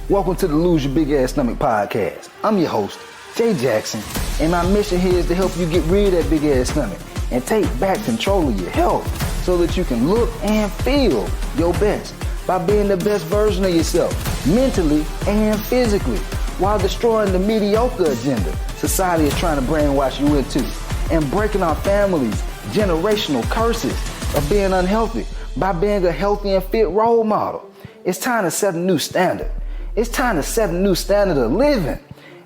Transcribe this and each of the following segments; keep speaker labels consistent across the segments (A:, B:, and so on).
A: Welcome to the Lose Your Big Ass Stomach podcast. I'm your host, Jay Jackson, and my mission here is to help you get rid of that big ass stomach and take back control of your health so that you can look and feel your best by being the best version of yourself, mentally and physically, while destroying the mediocre agenda society is trying to brainwash you into, and breaking our families' generational curses of being unhealthy by being a healthy and fit role model. It's time to set a new standard. It's time to set a new standard of living.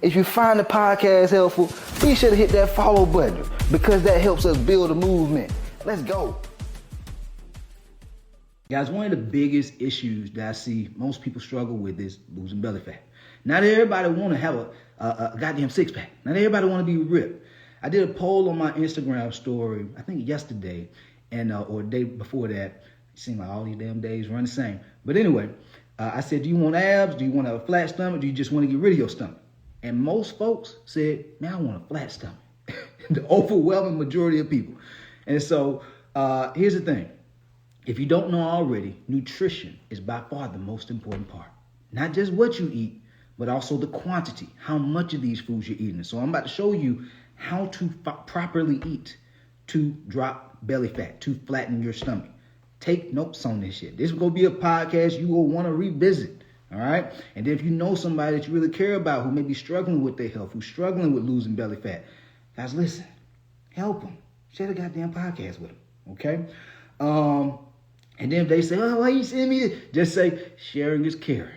A: If you find the podcast helpful, be sure to hit that follow button because that helps us build a movement. Let's go. Guys, one of the biggest issues that I see most people struggle with is losing belly fat. Not everybody want to have a goddamn six pack. Not everybody want to be ripped. I did a poll on my Instagram story, I think yesterday, and or the day before that. It seemed like all these damn days run the same. But anyway, I said, do you want abs? Do you want to have a flat stomach? Do you just want to get rid of your stomach? And most folks said, man, I want a flat stomach. The overwhelming majority of people. And so here's the thing. If you don't know already, nutrition is by far the most important part. Not just what you eat, but also the quantity, how much of these foods you're eating. So I'm about to show you how to properly eat to drop belly fat, to flatten your stomach. Take notes on this shit. This is going to be a podcast you will want to revisit, all right? And then if you know somebody that you really care about who may be struggling with their health, who's struggling with losing belly fat, guys, listen, help them. Share the goddamn podcast with them, okay? And then if they say, oh, why you send me this? Just say, sharing is caring.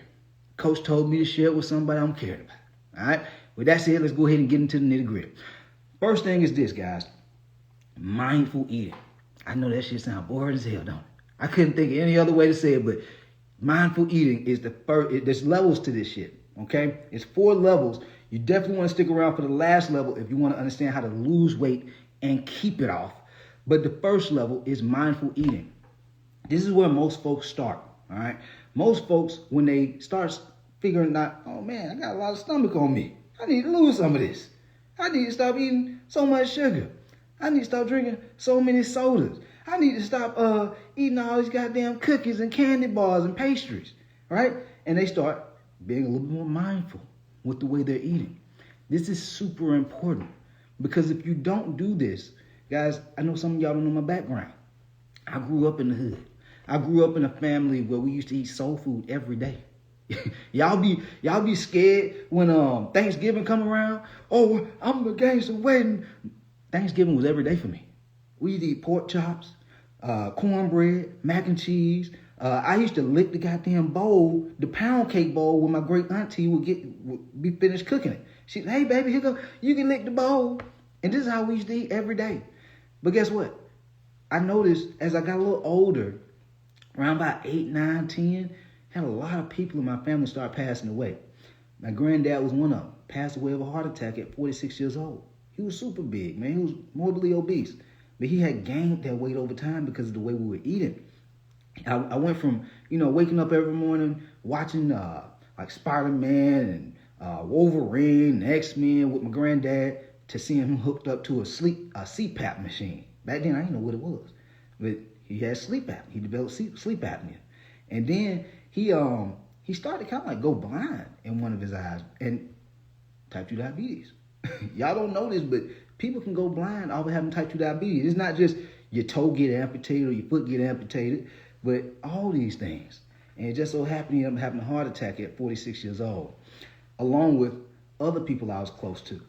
A: Coach told me to share it with somebody I'm caring about, all right? With that said, let's go ahead and get into the nitty gritty. First thing is this, guys, mindful eating. I know that shit sounds boring as hell, don't it? I couldn't think of any other way to say it, but mindful eating is the first. There's levels to this shit, okay? It's 4 levels. You definitely want to stick around for the last level if you want to understand how to lose weight and keep it off. But the first level is mindful eating. This is where most folks start, all right? Most folks, when they start figuring out, oh man, I got a lot of stomach on me. I need to lose some of this. I need to stop eating so much sugar. I need to stop drinking so many sodas. I need to stop eating all these goddamn cookies and candy bars and pastries, right? And they start being a little more mindful with the way they're eating. This is super important because if you don't do this, guys, I know some of y'all don't know my background. I grew up in the hood. I grew up in a family where we used to eat soul food every day. y'all be scared when Thanksgiving come around. Oh, I'm gonna gain some weight. Thanksgiving was every day for me. We'd eat pork chops, cornbread, mac and cheese. I used to lick the goddamn bowl, the pound cake bowl, when my great auntie would be finished cooking it. She'd say, hey baby, here go, you can lick the bowl. And this is how we used to eat every day. But guess what? I noticed as I got a little older, around about 8, 9, 10, had a lot of people in my family start passing away. My granddad was one of them. Passed away of a heart attack at 46 years old. He was super big, man. He was morbidly obese. But he had gained that weight over time because of the way we were eating. I went from, waking up every morning, watching like Spider-Man and Wolverine and X-Men with my granddad, to seeing him hooked up to a CPAP machine. Back then, I didn't know what it was. But he had sleep apnea. He developed sleep apnea. And then he started kind of like go blind in one of his eyes. And type 2 diabetes. Y'all don't know this, but people can go blind off of having type 2 diabetes. It's not just your toe get amputated or your foot get amputated, but all these things. And it just so happened he ended up having a heart attack at 46 years old, along with other people I was close to,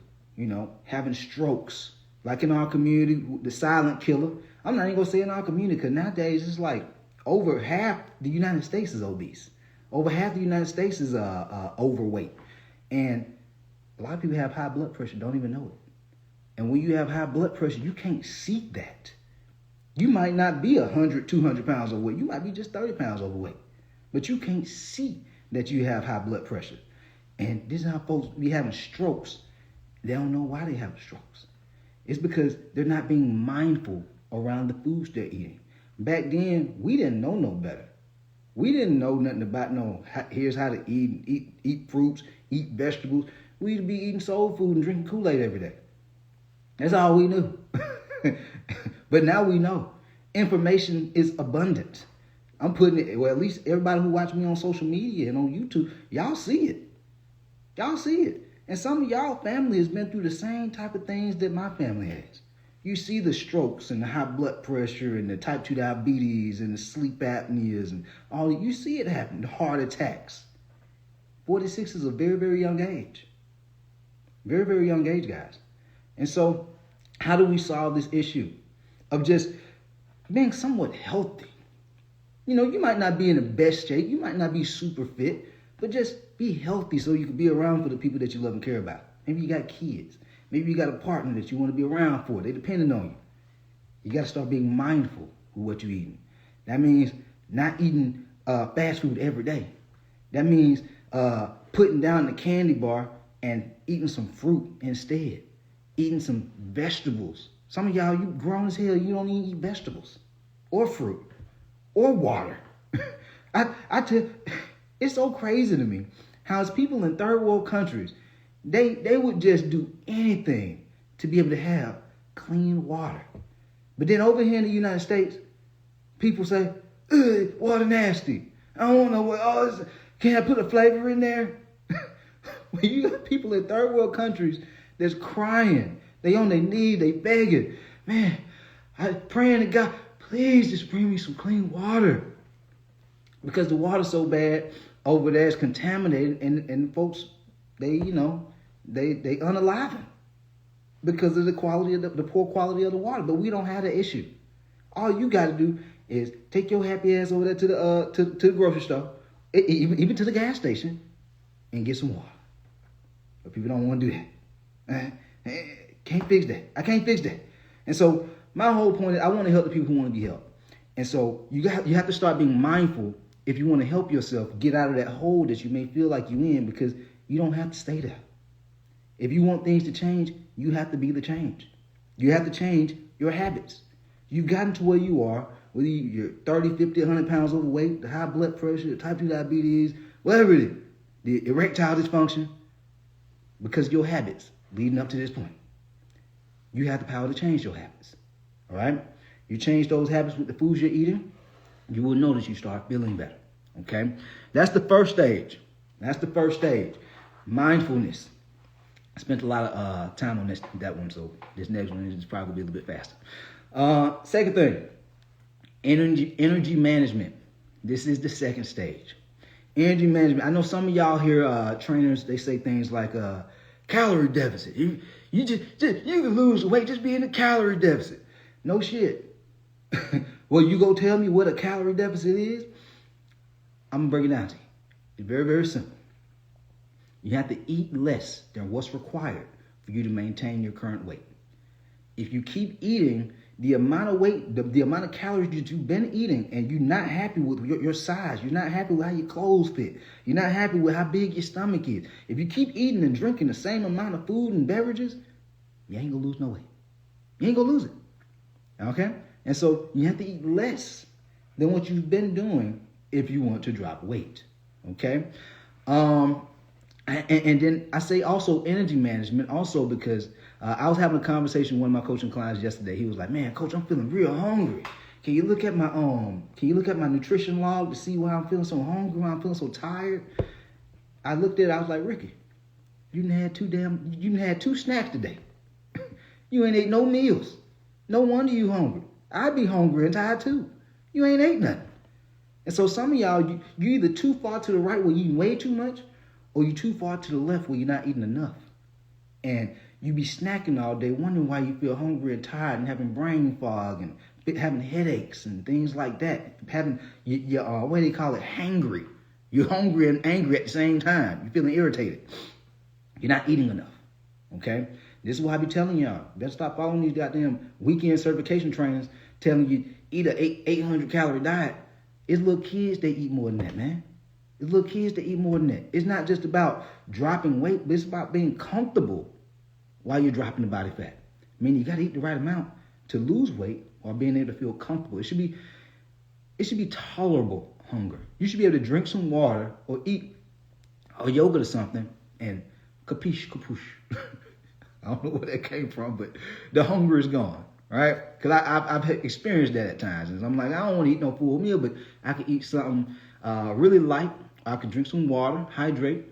A: having strokes. Like in our community, the silent killer. I'm not even going to say in our community, because nowadays it's like over half the United States is obese. Over half the United States is overweight. And a lot of people have high blood pressure, don't even know it. And when you have high blood pressure, you can't see that. You might not be 100, 200 pounds overweight. You might be just 30 pounds overweight. But you can't see that you have high blood pressure. And this is how folks be having strokes. They don't know why they have strokes. It's because they're not being mindful around the foods they're eating. Back then, we didn't know no better. We didn't know nothing about here's how to eat fruits, eat vegetables. We'd be eating soul food and drinking Kool-Aid every day. That's all we knew. But now we know. Information is abundant. I'm putting it, well, at least everybody who watch me on social media and on YouTube, y'all see it. Y'all see it. And some of y'all family has been through the same type of things that my family has. You see the strokes and the high blood pressure and the type 2 diabetes and the sleep apneas and all. You see it happen, the heart attacks. 46 is a very, very young age. Very, very young age, guys. And so how do we solve this issue of just being somewhat healthy? You know, you might not be in the best shape. You might not be super fit, but just be healthy so you can be around for the people that you love and care about. Maybe you got kids. Maybe you got a partner that you want to be around for. They're depending on you. You got to start being mindful of what you're eating. That means not eating fast food every day. That means putting down the candy bar and eating some fruit instead. Eating some vegetables. Some of y'all, you grown as hell, you don't even eat vegetables or fruit or water. I tell, it's so crazy to me how as people in third world countries, they would just do anything to be able to have clean water. But then over here in the United States, people say, ugh, water nasty. I don't know what all this, can I put a flavor in there? When you got people in third world countries that's crying, they on their knees, they begging, man, I praying to God, please just bring me some clean water. Because the water's so bad over there, it's contaminated, and folks, they unaliving because of the quality of the poor quality of the water. But we don't have the issue. All you got to do is take your happy ass over there to the grocery store, even to the gas station, and get some water. But people don't want to do that. Can't fix that. I can't fix that. And so my whole point is I want to help the people who want to be helped. And so you have to start being mindful if you want to help yourself get out of that hole that you may feel like you're in, because you don't have to stay there. If you want things to change, you have to be the change. You have to change your habits. You've gotten to where you are, whether you're 30, 50, 100 pounds overweight, the high blood pressure, the type 2 diabetes, whatever it is, the erectile dysfunction, because of your habits leading up to this point. You have the power to change your habits. All right? You change those habits with the foods you're eating, you will notice you start feeling better. Okay? That's the first stage. Mindfulness. I spent a lot of time on that one, so this next one is probably a little bit faster. Second thing, energy management. This is the second stage. Energy management. I know some of y'all here, trainers, they say things like calorie deficit. You can lose weight just being a calorie deficit. No shit. Well, you go tell me what a calorie deficit is? I'm going to break it down to you. It's very, very simple. You have to eat less than what's required for you to maintain your current weight. If you keep eating the amount of weight, the amount of calories that you've been eating, and you're not happy with your size, you're not happy with how your clothes fit, you're not happy with how big your stomach is. If you keep eating and drinking the same amount of food and beverages, you ain't going to lose no weight. You ain't going to lose it. Okay? And so you have to eat less than what you've been doing if you want to drop weight. Okay? And then I say also energy management, also because I was having a conversation with one of my coaching clients yesterday. He was like, "Man, coach, I'm feeling real hungry. Can you look at my nutrition log to see why I'm feeling so hungry, why I'm feeling so tired?" I looked at it, I was like, "Ricky, you done had two snacks today. You ain't ate no meals. No wonder you hungry. I'd be hungry and tired too. You ain't ate nothing." And so some of y'all, you either too far to the right where you eat way too much, or you too far to the left where you're not eating enough. And you be snacking all day, wondering why you feel hungry and tired and having brain fog and having headaches and things like that. Having your what do they call it? Hangry. You're hungry and angry at the same time. You're feeling irritated. You're not eating enough. Okay? This is what I be telling y'all. Better stop following these goddamn weekend certification trainers telling you eat a 800 calorie diet. It's little kids that eat more than that, man. It's little kids that eat more than that. It's not just about dropping weight, but it's about being comfortable while you're dropping the body fat. I mean, you got to eat the right amount to lose weight while being able to feel comfortable. It should be tolerable hunger. You should be able to drink some water or eat a yogurt or something and kapoosh. I don't know where that came from, but the hunger is gone, All right, because I've experienced that at times, and I'm like, I don't want to eat no full meal, but I can eat something really light. I can drink some water, hydrate.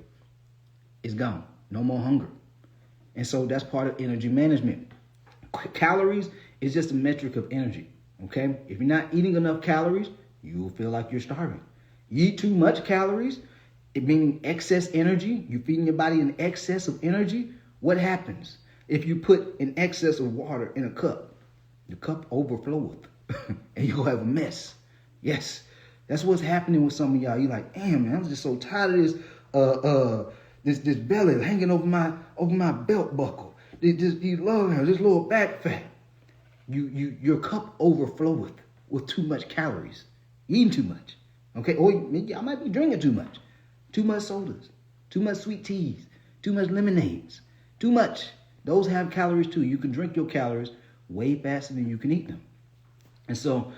A: It's gone. No more hunger. And so that's part of energy management. Calories is just a metric of energy. Okay, if you're not eating enough calories, you will feel like you're starving. You eat too much calories, it meaning excess energy. You're feeding your body an excess of energy. What happens if you put an excess of water in a cup? The cup overfloweth, and you'll have a mess. Yes, that's what's happening with some of y'all. You're like, damn, man, I'm just so tired of this belly hanging over my belt buckle. This little back fat. Your cup overfloweth with too much calories, eating too much. Okay, or maybe I might be drinking too much sodas, too much sweet teas, too much lemonades, too much. Those have calories too. You can drink your calories way faster than you can eat them. And so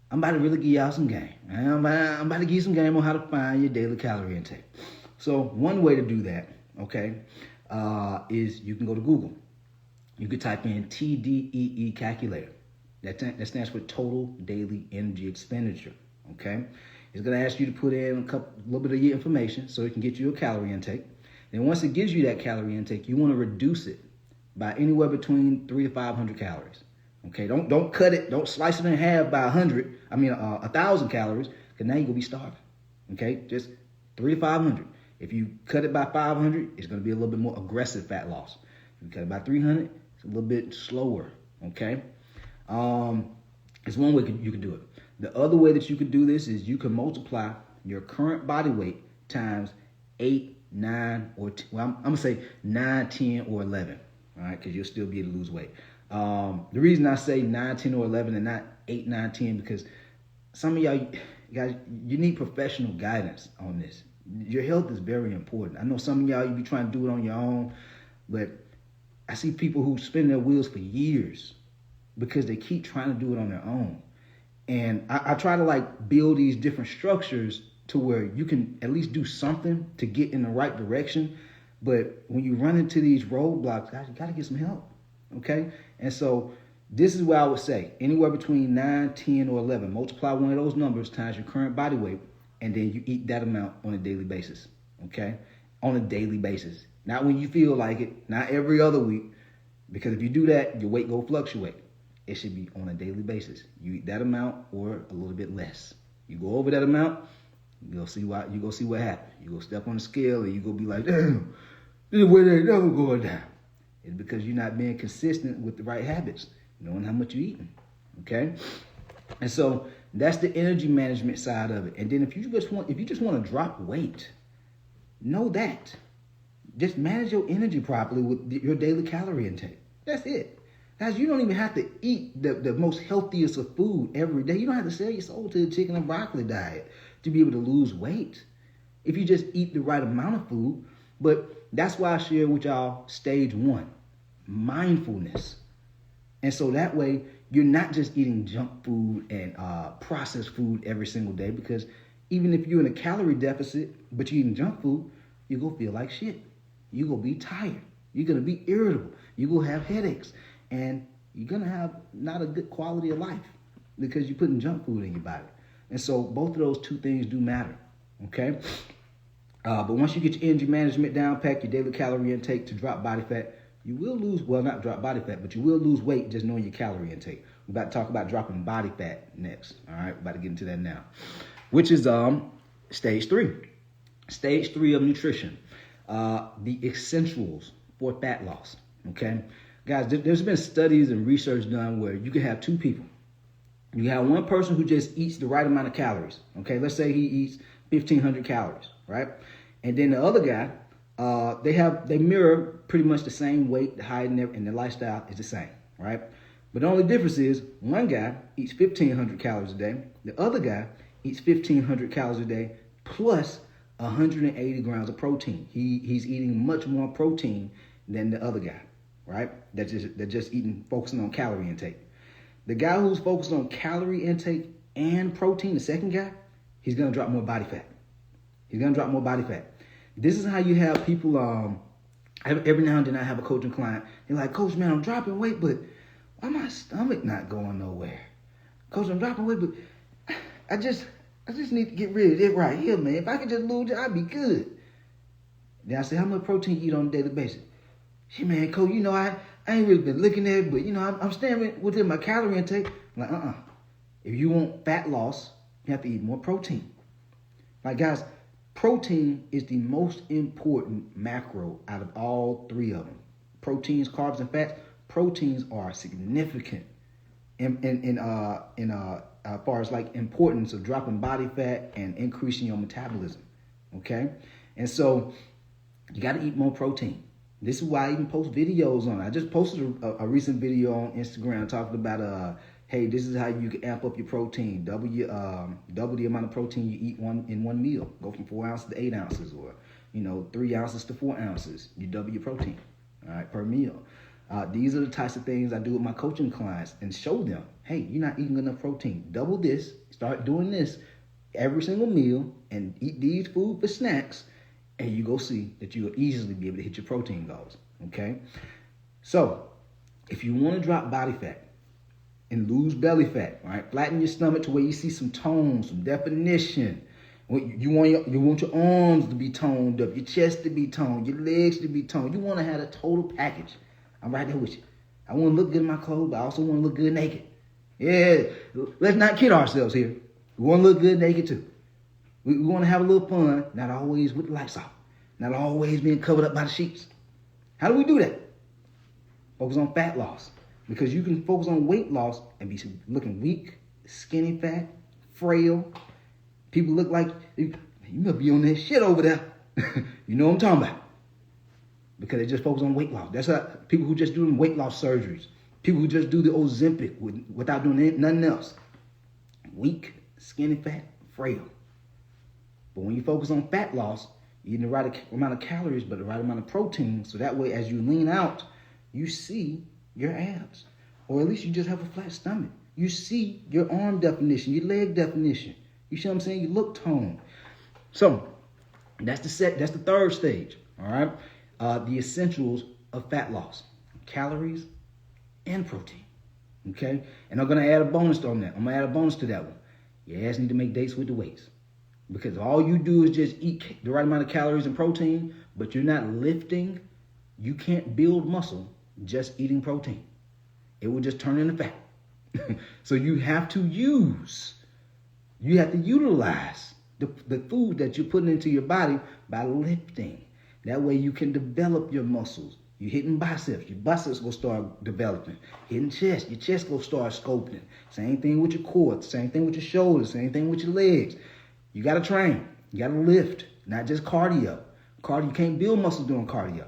A: I'm about to really give y'all some game. I'm about to give you some game on how to find your daily calorie intake. So one way to do that, okay, is you can go to Google. You could type in TDEE calculator. That stands for total daily energy expenditure, okay? It's going to ask you to put in a little bit of your information so it can get you a calorie intake. Then once it gives you that calorie intake, you want to reduce it by anywhere between 300 to 500 calories. Okay, don't cut it, don't slice it in half by 1,000 calories, because now you're gonna be starving. Okay, just 300 to 500. If you cut it by 500, it's gonna be a little bit more aggressive fat loss. If you cut it by 300, it's a little bit slower. Okay, it's one way you can do it. The other way that you could do this is you can multiply your current body weight times 8, 9, or I'm gonna say 9, 10, or 11. All right, because you'll still be able to lose weight. The reason I say 9, 10, or 11 and not 8, 9, 10, because some of y'all guys, you need professional guidance on this. Your health is very important. I know some of y'all, you be trying to do it on your own, but I see people who spin their wheels for years because they keep trying to do it on their own. And I try to build these different structures to where you can at least do something to get in the right direction. But when you run into these roadblocks, guys, you got to get some help, okay? And so this is what I would say. Anywhere between 9, 10, or 11. Multiply one of those numbers times your current body weight, and then you eat that amount on a daily basis, okay? On a daily basis. Not when you feel like it, not every other week, because if you do that, your weight will fluctuate. It should be on a daily basis. You eat that amount or a little bit less. You go over that amount, you go see what happens. You go step on the scale and you go be like, damn, this weight ain't never going down. It's because you're not being consistent with the right habits, knowing how much you're eating, okay? And so that's the energy management side of it. And then if you just want to drop weight, know that. Just manage your energy properly with your daily calorie intake. That's it. Guys, you don't even have to eat the most healthiest of food every day. You don't have to sell your soul to the chicken and broccoli diet to be able to lose weight if you just eat the right amount of food. But that's why I share with y'all stage 1, mindfulness. And so that way, you're not just eating junk food and processed food every single day, because even if you're in a calorie deficit, but you're eating junk food, you're going to feel like shit. You're going to be tired. You're going to be irritable. You're going to have headaches. And you're going to have not a good quality of life because you're putting junk food in your body. And so both of those two things do matter, okay? But once you get your energy management down, pack your daily calorie intake to drop body fat, you will lose, well, not drop body fat, but you will lose weight just knowing your calorie intake. We're about to talk about dropping body fat next, all right? We're about to get into that now, which is stage 3. Stage 3 of nutrition, the essentials for fat loss, okay? Guys, there's been studies and research done where you can have two people. You have one person who just eats the right amount of calories, okay? Let's say he eats 1,500 calories, right? And then the other guy, they mirror pretty much the same weight, the height, and their lifestyle is the same, right? But the only difference is one guy eats 1,500 calories a day. The other guy eats 1,500 calories a day plus 180 grams of protein. He's eating much more protein than the other guy, right? They're just focusing on calorie intake. The guy who's focused on calorie intake and protein, the second guy, he's going to drop more body fat. He's going to drop more body fat. This is how you have people, every now and then I have a coaching client. They're like, Coach, man, I'm dropping weight, but why my stomach not going nowhere? Coach, I'm dropping weight, but I just need to get rid of it right here, man. If I could just lose it, I'd be good. Then I said, how much protein you eat on a daily basis? She, man, Coach, I ain't really been looking at it, but, I'm staying within my calorie intake. I'm like, If you want fat loss, you have to eat more protein. Like, guys, protein is the most important macro out of all three of them. Proteins, carbs, and fats. Proteins are significant in as far as like importance of dropping body fat and increasing your metabolism. Okay, and so you got to eat more protein. This is why I even post videos on it. I just posted a recent video on Instagram talking about hey, this is how you can amp up your protein. Double the amount of protein you eat in one meal. Go from 4 ounces to 8 ounces, or 3 ounces to 4 ounces. You double your protein, all right, per meal. These are the types of things I do with my coaching clients and show them, hey, you're not eating enough protein. Double this. Start doing this every single meal and eat these food for snacks, and you go see that you'll easily be able to hit your protein goals, okay? So if you want to drop body fat and lose belly fat, right? Flatten your stomach to where you see some tone, some definition. You want your arms to be toned up, your chest to be toned, your legs to be toned. You want to have a total package. I'm right there with you. I want to look good in my clothes, but I also want to look good naked. Yeah, let's not kid ourselves here. We want to look good naked too. We want to have a little fun, not always with the lights off, not always being covered up by the sheets. How do we do that? Focus on fat loss. Because you can focus on weight loss and be looking weak, skinny fat, frail. People look like, you must be on that shit over there. You know what I'm talking about. Because they just focus on weight loss. That's how people who just do weight loss surgeries. People who just do the Ozempic without doing nothing else. Weak, skinny fat, frail. But when you focus on fat loss, you eat the right amount of calories, but the right amount of protein. So that way, as you lean out, you see your abs. Or at least you just have a flat stomach. You see your arm definition, your leg definition. You see what I'm saying? You look toned. So that's the third stage. All right. The essentials of fat loss: calories and protein. Okay. And I'm gonna add a bonus on that. I'm gonna add a bonus to that one. Your ass need to make dates with the weights, because all you do is just eat the right amount of calories and protein, but you're not lifting. You can't build muscle just eating protein. It will just turn into fat. So you have to utilize the food that you're putting into your body by lifting. That way you can develop your muscles. You're hitting biceps, your biceps will start developing. Hitting chest, your chest will start sculpting. Same thing with your core, same thing with your shoulders, same thing with your legs. You gotta train, you gotta lift, not just cardio. You can't build muscle doing cardio.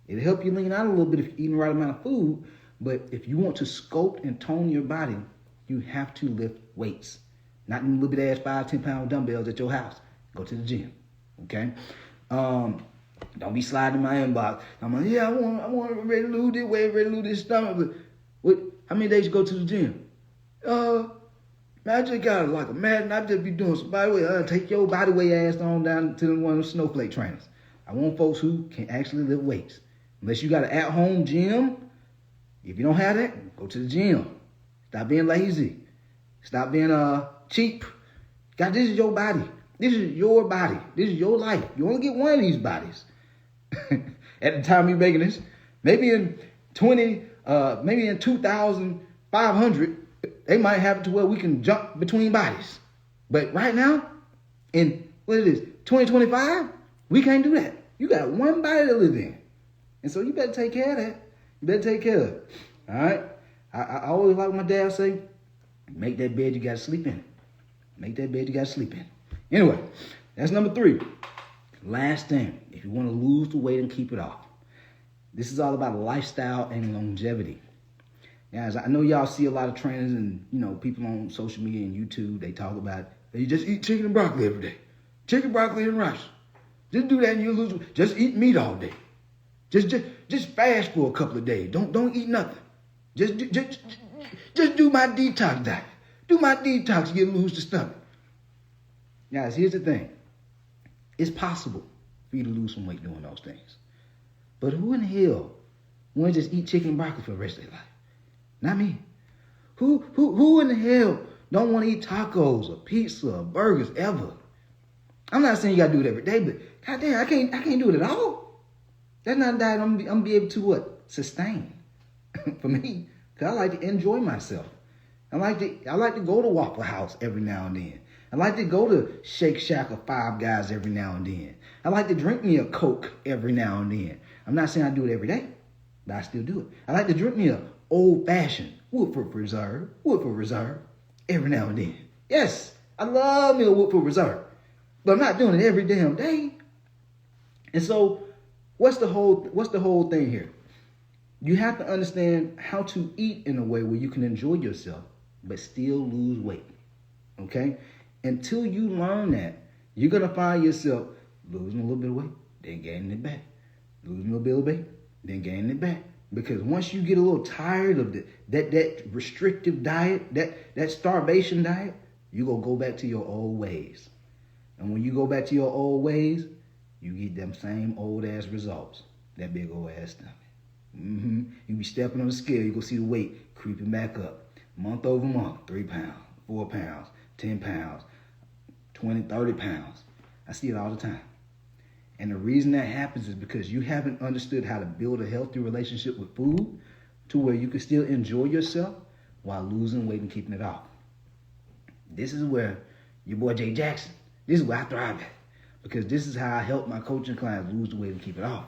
A: It'll help you lean out a little bit if you're eating the right amount of food, but if you want to sculpt and tone your body, you have to lift weights. Not in little bit ass 5-10 pound dumbbells at your house. Go to the gym, okay? Don't be sliding in my inbox. I'm like, yeah, I want to ready to lose this weight, ready to lose this stomach, but how many days you go to the gym? Man, I just got like a madden. I just be doing some body weight. Take your body weight ass on down to one of the snowflake trainers. I want folks who can actually lift weights. Unless you got an at-home gym, if you don't have that, go to the gym. Stop being lazy. Stop being cheap. God, this is your body. This is your body. This is your life. You only get one of these bodies. At the time you're making this, maybe in 2,500, they might have it to where we can jump between bodies. But right now, in 2025, we can't do that. You got one body to live in. And so you better take care of that. You better take care of it. All right? I always like my dad say, make that bed, you got to sleep in. Make that bed, you got to sleep in. Anyway, that's number 3. Last thing, if you want to lose the weight and keep it off. This is all about lifestyle and longevity. Guys, I know y'all see a lot of trainers and, people on social media and YouTube, they talk about, you just eat chicken and broccoli every day. Chicken, broccoli, and rice. Just do that and you'll lose. Just eat meat all day. Just fast for a couple of days. Don't eat nothing. Just do my detox diet. Do my detox, you'll lose the stomach. Guys, here's the thing. It's possible for you to lose some weight doing those things. But who in the hell want to just eat chicken and broccoli for the rest of their life? Not me. Who in the hell don't want to eat tacos or pizza or burgers ever? I'm not saying you gotta do it every day, but goddamn, I can't do it at all. That's not a diet I'm gonna be able to what? Sustain. For me. Cause I like to enjoy myself. I like to go to Waffle House every now and then. I like to go to Shake Shack or Five Guys every now and then. I like to drink me a Coke every now and then. I'm not saying I do it every day, but I still do it. I like to drink me a old fashioned Woodford Reserve every now and then. Yes, I love me a Woodford Reserve, but I'm not doing it every damn day. And so, what's the whole thing here? You have to understand how to eat in a way where you can enjoy yourself, but still lose weight. Okay? Until you learn that, you're going to find yourself losing a little bit of weight, then gaining it back. Losing a little bit of weight, then gaining it back. Because once you get a little tired of that restrictive diet, that starvation diet, you're going to go back to your old ways. And when you go back to your old ways, you get them same old ass results. That big old ass stomach. You be stepping on the scale, you go see the weight creeping back up. Month over month, 3 pounds, 4 pounds, 10 pounds, 20, 30 pounds. I see it all the time. And the reason that happens is because you haven't understood how to build a healthy relationship with food to where you can still enjoy yourself while losing weight and keeping it off. This is where your boy Jay Jackson, this is where I thrive at. Because this is how I help my coaching clients lose the weight and keep it off.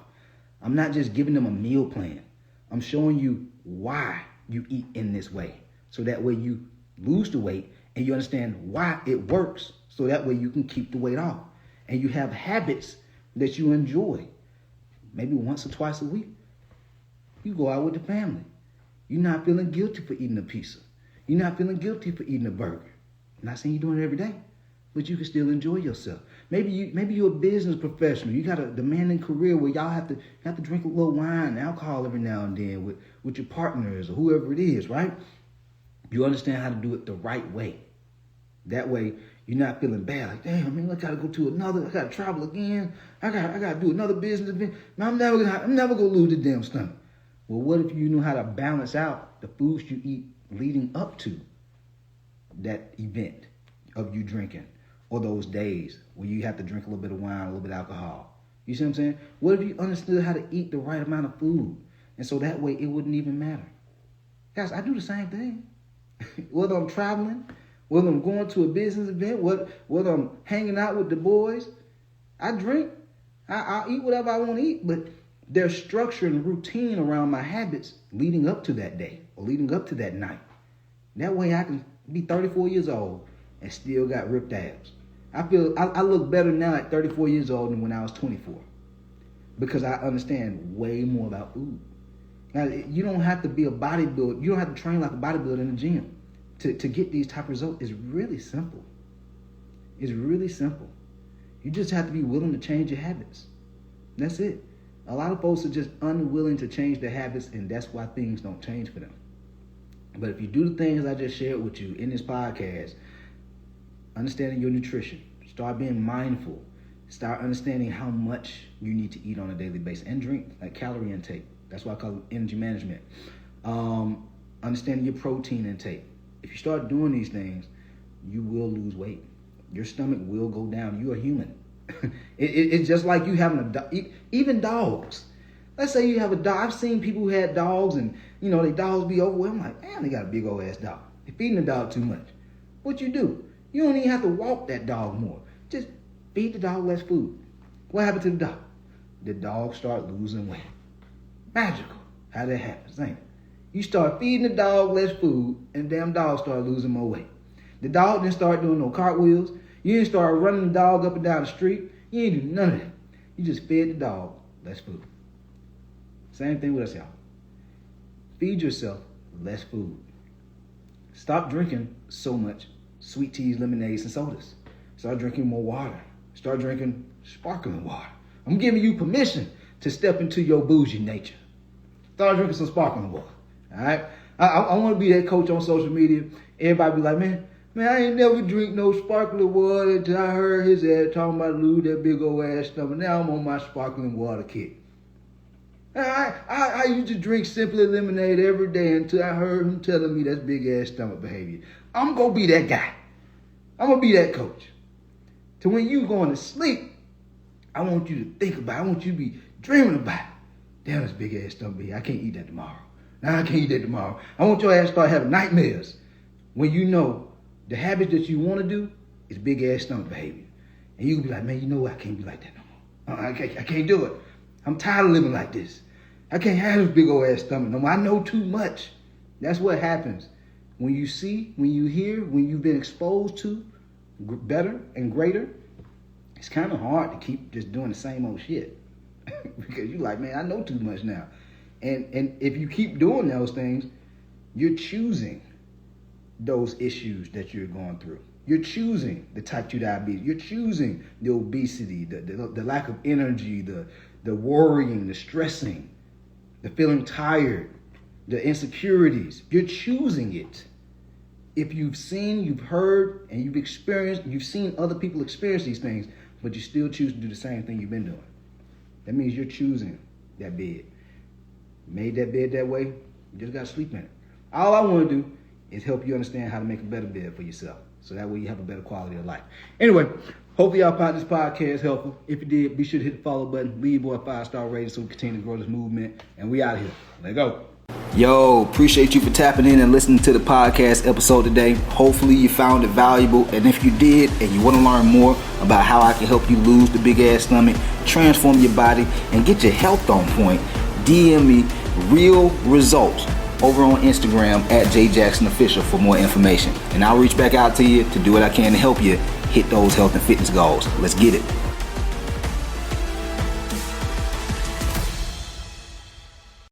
A: I'm not just giving them a meal plan. I'm showing you why you eat in this way. So that way you lose the weight and you understand why it works. So that way you can keep the weight off. And you have habits that you enjoy. Maybe once or twice a week. You go out with the family. You're not feeling guilty for eating a pizza. You're not feeling guilty for eating a burger. I'm not saying you're doing it every day, but you can still enjoy yourself. Maybe you're a business professional. You got a demanding career where y'all have to drink a little wine and alcohol every now and then with your partners or whoever it is, right? You understand how to do it the right way. That way you're not feeling bad. Like, damn, man, I gotta go to another. I gotta travel again. I gotta do another business event. Man, I'm never gonna lose the damn stomach. Well, what if you knew how to balance out the foods you eat leading up to that event of you drinking? Or those days where you have to drink a little bit of wine, a little bit of alcohol. You see what I'm saying? What if you understood how to eat the right amount of food? And so that way it wouldn't even matter. Guys, I do the same thing. Whether I'm traveling, whether I'm going to a business event, whether I'm hanging out with the boys, I drink. I'll eat whatever I want to eat, but there's structure and routine around my habits leading up to that day or leading up to that night. That way I can be 34 years old and still got ripped abs. I look better now at 34 years old than when I was 24 because I understand way more about food. Now, you don't have to be a bodybuilder. You don't have to train like a bodybuilder in the gym to get these type of results. It's really simple. It's really simple. You just have to be willing to change your habits. That's it. A lot of folks are just unwilling to change their habits, and that's why things don't change for them. But if you do the things I just shared with you in this podcast, understanding your nutrition, start being mindful, start understanding how much you need to eat on a daily basis and drink, like calorie intake. That's why I call it energy management. Understanding your protein intake. If you start doing these things, you will lose weight. Your stomach will go down. You're a human. It's just like you having a dog. Even dogs. Let's say you have a dog. I've seen people who had dogs and, their dogs be overweight. I'm like, man, they got a big old ass dog. They're feeding the dog too much. What you do? You don't even have to walk that dog more. Just feed the dog less food. What happened to the dog? The dog start losing weight. Magical. How that happens, ain't it? You start feeding the dog less food, and the damn dog start losing more weight. The dog didn't start doing no cartwheels. You didn't start running the dog up and down the street. You ain't do none of that. You just fed the dog less food. Same thing with us, y'all. Feed yourself less food. Stop drinking so much sweet teas, lemonades, and sodas. Start drinking more water. Start drinking sparkling water. I'm giving you permission to step into your bougie nature. Start drinking some sparkling water. All right? I want to be that coach on social media. Everybody be like, man, I ain't never drink no sparkling water until I heard his ass talking about lose that big old ass stomach. Now I'm on my sparkling water kick. I used to drink Simply Lemonade every day until I heard him telling me that's big ass stomach behavior. I'm gonna be that guy. I'm gonna be that coach. So when you going to sleep, I want you to think about it. I want you to be dreaming about it. Damn, that's big ass stomach behavior. I can't eat that tomorrow. Nah, I can't eat that tomorrow. I want your ass to start having nightmares when you know the habits that you want to do is big ass stomach behavior. And you can be like, man, you know what? I can't be like that no more. I can't do it. I'm tired of living like this. I can't have this big old ass stomach no more. I know too much. That's what happens. When you see, when you hear, when you've been exposed to better and greater, it's kind of hard to keep just doing the same old shit. Because you're like, man, I know too much now. And if you keep doing those things, you're choosing those issues that you're going through. You're choosing the type 2 diabetes. You're choosing the obesity, the lack of energy, the worrying, the stressing, the feeling tired, the insecurities. You're choosing it. If you've seen, you've heard, and you've experienced, you've seen other people experience these things, but you still choose to do the same thing you've been doing. That means you're choosing that bed. Made that bed that way, you just got to sleep in it. All I want to do is help you understand how to make a better bed for yourself. So that way you have a better quality of life. Anyway, hopefully y'all found this podcast helpful. If you did, be sure to hit the follow button. Leave your boy a 5-star rating so we continue to grow this movement. And we out here. Let's go. Yo, appreciate you for tapping in and listening to the podcast episode today. Hopefully you found it valuable. And if you did and you want to learn more about how I can help you lose the big ass stomach, transform your body, and get your health on point, DM me real results over on Instagram at JJacksonOfficial for more information. And I'll reach back out to you to do what I can to help you hit those health and fitness goals. Let's get it.